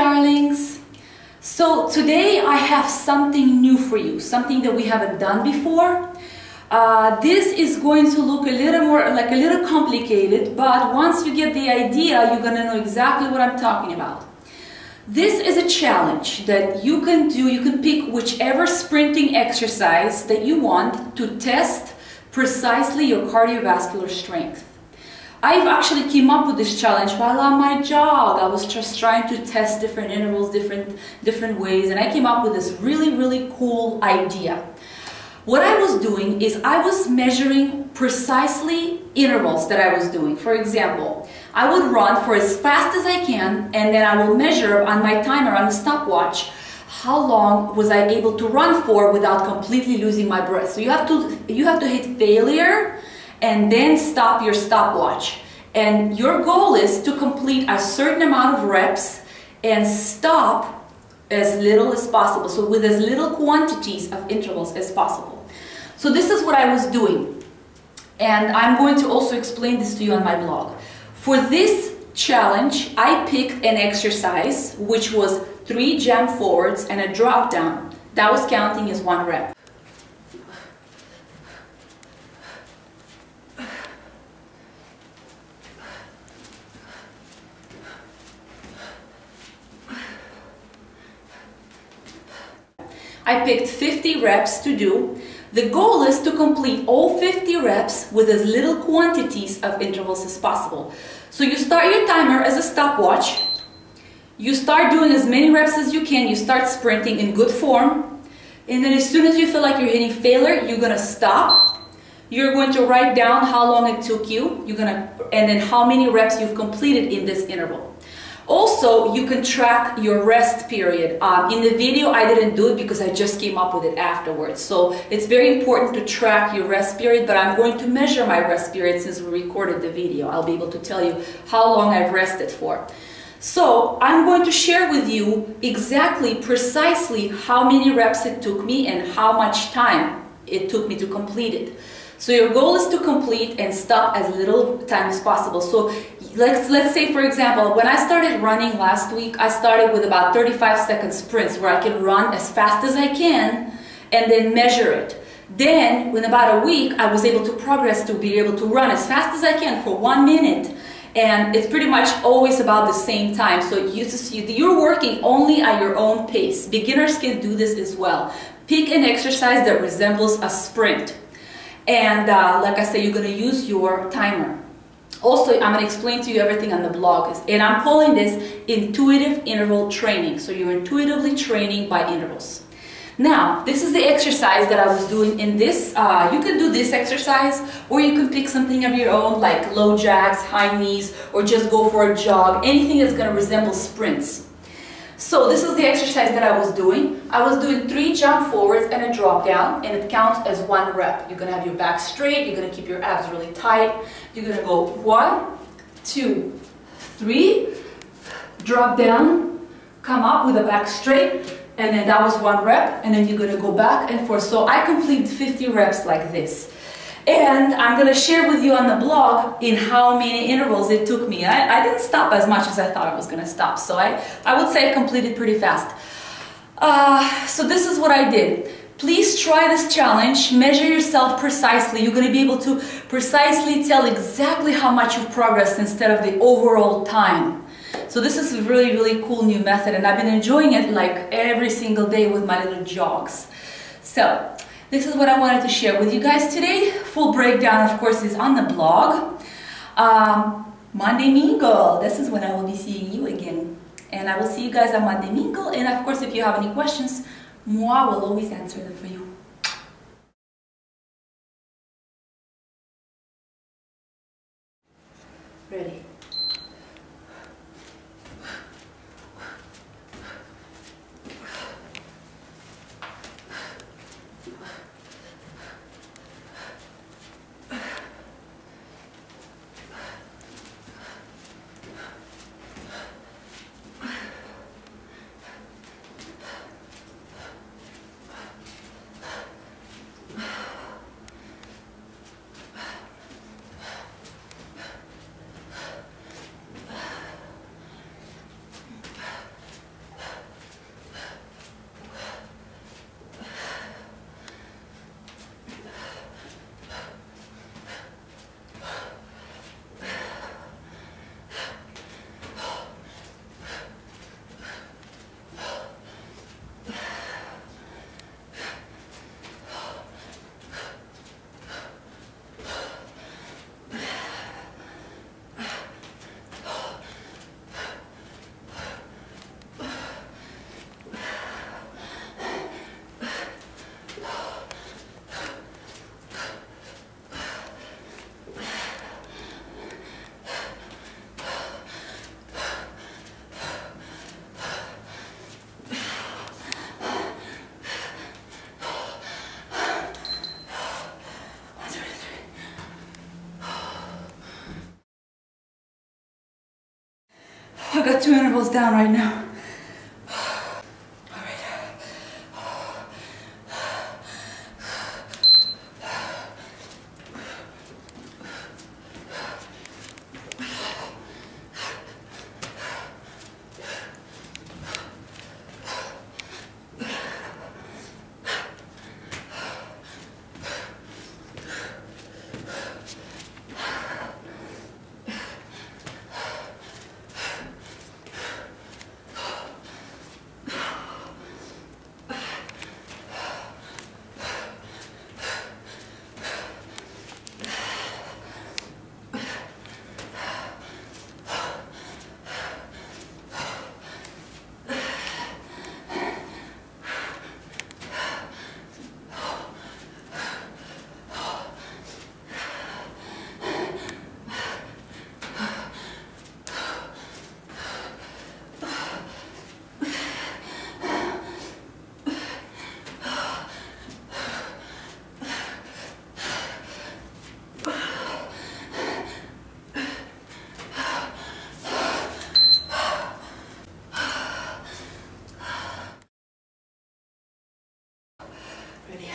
darlings. So today I have something new for you, something that we haven't done before. This is going to look a little complicated, but once you get the idea, you're gonna know exactly what I'm talking about. This is a challenge that you can do. You can pick whichever sprinting exercise that you want to test precisely your cardiovascular strength. I've actually came up with this challenge while on my jog. I was just trying to test different intervals, different ways, and I came up with this really cool idea. What I was doing is I was measuring precisely intervals that I was doing. For example, I would run for as fast as I can, and then I will measure on my timer on the stopwatch how long was I able to run for without completely losing my breath. So you have to hit failure and then stop your stopwatch. And your goal is to complete a certain amount of reps and stop as little as possible. So with as little quantities of intervals as possible. So this is what I was doing. And I'm going to also explain this to you on my blog. For this challenge, I picked an exercise which was 3 jump forwards and a drop down. That was counting as 1 rep. I picked 50 reps to do. The goal is to complete all 50 reps with as little quantities of intervals as possible. So you start your timer as a stopwatch. You start doing as many reps as you can. You start sprinting in good form. And then as soon as you feel like you're hitting failure, you're going to stop. You're going to write down how long it took you. And then how many reps you've completed in this interval. Also, you can track your rest period. In the video, I didn't do it because I just came up with it afterwards. So it's very important to track your rest period, but I'm going to measure my rest period since we recorded the video. I'll be able to tell you how long I've rested for. So I'm going to share with you exactly, precisely how many reps it took me and how much time it took me to complete it. So your goal is to complete and stop as little time as possible. So let's say, for example, when I started running last week, I started with about 35-second sprints where I can run as fast as I can and then measure it. Then, in about a week, I was able to progress to be able to run as fast as I can for 1 minute. And it's pretty much always about the same time. So you're working only at your own pace. Beginners can do this as well. Pick an exercise that resembles a sprint. And like I said, you're going to use your timer. Also, I'm going to explain to you everything on the blog. And I'm calling this intuitive interval training. So you're intuitively training by intervals. Now, this is the exercise that I was doing in this. You can do this exercise, or you can pick something of your own, like low jacks, high knees, or just go for a jog. Anything that's going to resemble sprints. So this is the exercise that I was doing. I was doing 3 jump forwards and a drop down, and it counts as 1 rep. You're going to have your back straight. You're going to keep your abs really tight. You're going to go 1, 2, 3, drop down, come up with the back straight, and then that was 1 rep, and then you're going to go back and forth. So I completed 50 reps like this. And I'm going to share with you on the blog in how many intervals it took me. I didn't stop as much as I thought I was going to stop. So I would say I completed pretty fast. So this is what I did. Please try this challenge. Measure yourself precisely. You're going to be able to precisely tell exactly how much you've progressed instead of the overall time. So this is a really cool new method, and I've been enjoying it like every single day with my little jogs. So this is what I wanted to share with you guys today. Full breakdown, of course, is on the blog. Monday Mingle. This is when I will be seeing you again. And I will see you guys on Monday Mingle. And of course, if you have any questions, moi will always answer them for you. Ready? I've got 2 intervals down right now. Ready.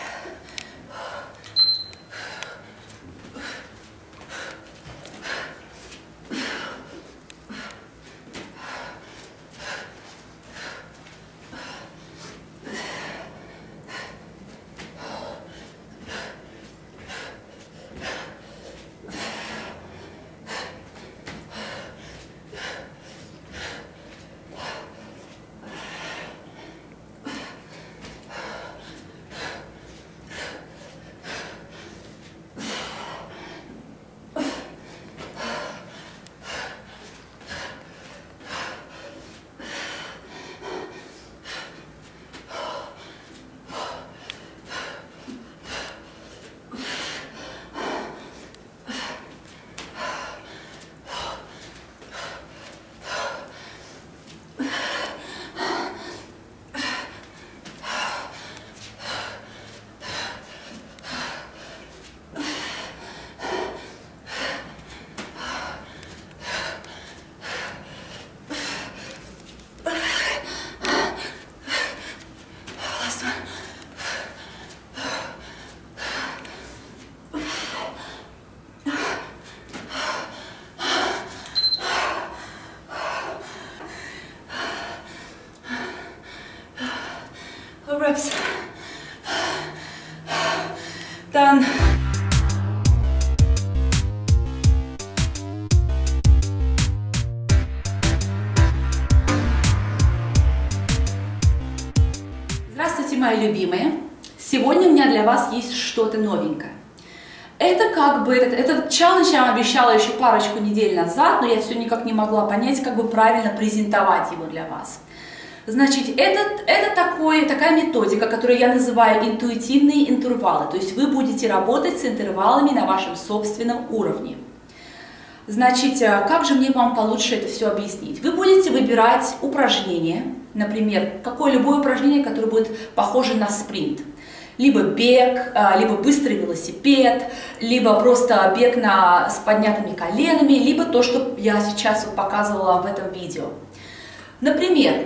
Reps. Done. Здравствуйте, мои любимые! Сегодня у меня для вас есть что-то новенькое. Это как бы, этот челлендж я вам обещала еще парочку недель назад, но я все никак не могла понять, как бы правильно презентовать его для вас. Значит, это такая методика, которую я называю интуитивные интервалы. То есть вы будете работать с интервалами на вашем собственном уровне. Значит, как же мне вам получше это все объяснить? Вы будете выбирать упражнение, например, любое упражнение, которое будет похоже на спринт. Либо бег, либо быстрый велосипед, либо просто бег с поднятыми коленами, либо то, что я сейчас показывала в этом видео. Например,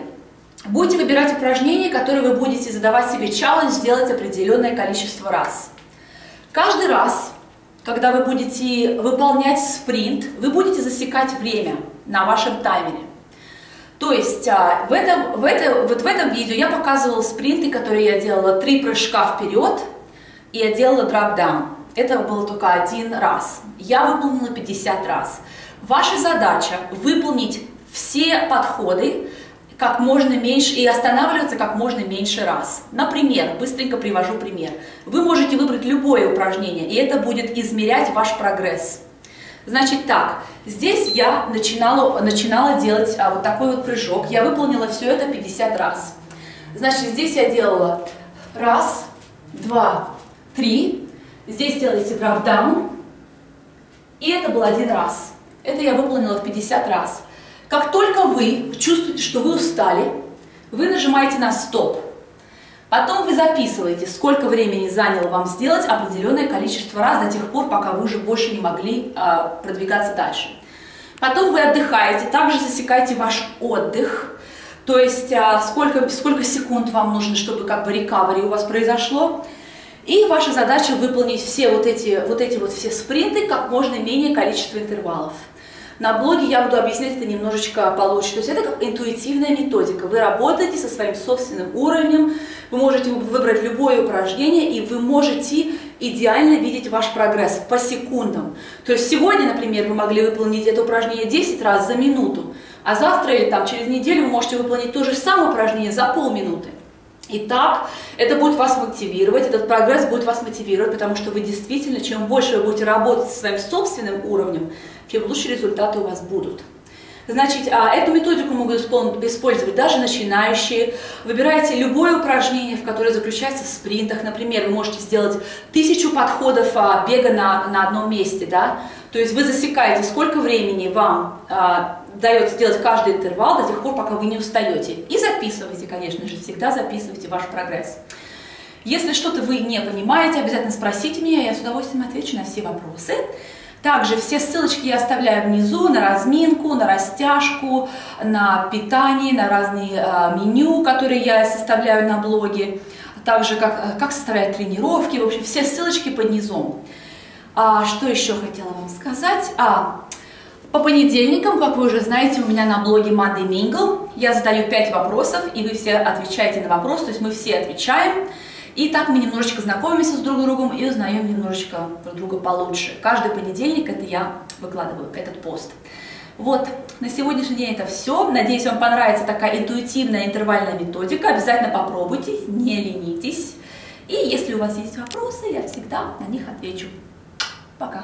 будете выбирать упражнения, которые вы будете задавать себе челлендж сделать определенное количество раз. Каждый раз, когда вы будете выполнять спринт, вы будете засекать время на вашем таймере. То есть в этом видео я показывала спринты, которые я делала 3 прыжка вперед, и я делала дроп-даун. Это было только 1 раз. Я выполнила 50 раз. Ваша задача выполнить все подходы как можно меньше и останавливаться как можно меньше раз. Например, быстренько привожу пример. Вы можете выбрать любое упражнение, и это будет измерять ваш прогресс. Значит так, здесь я начинала делать вот такой вот прыжок. Я выполнила все это 50 раз. Значит, здесь я делала 1, 2, 3. Здесь делаете дроп-даун. И это был 1 раз. Это я выполнила в 50 раз. Как только вы чувствуете, что вы устали, вы нажимаете на стоп. Потом вы записываете, сколько времени заняло вам сделать определенное количество раз до тех пор, пока вы уже больше не могли продвигаться дальше. Потом вы отдыхаете, также засекайте ваш отдых, то есть сколько секунд вам нужно, чтобы как бы рекавери у вас произошло. И ваша задача выполнить все вот эти все спринты как можно менее количество интервалов. На блоге я буду объяснять это немножечко получше. То есть это как интуитивная методика. Вы работаете со своим собственным уровнем, вы можете выбрать любое упражнение, и вы можете идеально видеть ваш прогресс по секундам. То есть сегодня, например, вы могли выполнить это упражнение 10 раз за минуту, а завтра или там через неделю вы можете выполнить то же самое упражнение за полминуты. Итак, это будет вас мотивировать, этот прогресс будет вас мотивировать, потому что вы действительно, чем больше вы будете работать со своим собственным уровнем, тем лучше результаты у вас будут. Значит, эту методику могут использовать даже начинающие. Выбирайте любое упражнение, в которое заключается в спринтах. Например, вы можете сделать 1000 подходов бега на одном месте, да? То есть вы засекаете, сколько времени вам дается сделать каждый интервал до тех пор, пока вы не устаете. И записывайте, конечно же, всегда записывайте ваш прогресс. Если что-то вы не понимаете, обязательно спросите меня, я с удовольствием отвечу на все вопросы. Также все ссылочки я оставляю внизу на разминку, на растяжку, на питание, на разные меню, которые я составляю на блоге. Также как составлять тренировки, в общем, все ссылочки под низом. Что еще хотела вам сказать? По понедельникам, как вы уже знаете, у меня на блоге Monday Mingle я задаю 5 вопросов, и вы все отвечаете на вопрос, то есть мы все отвечаем. И так мы немножечко знакомимся с друг другом и узнаем немножечко друг друга получше. Каждый понедельник это я выкладываю, этот пост. Вот, на сегодняшний день это все. Надеюсь, вам понравится такая интуитивная интервальная методика. Обязательно попробуйте, не ленитесь. И если у вас есть вопросы, я всегда на них отвечу. Пока!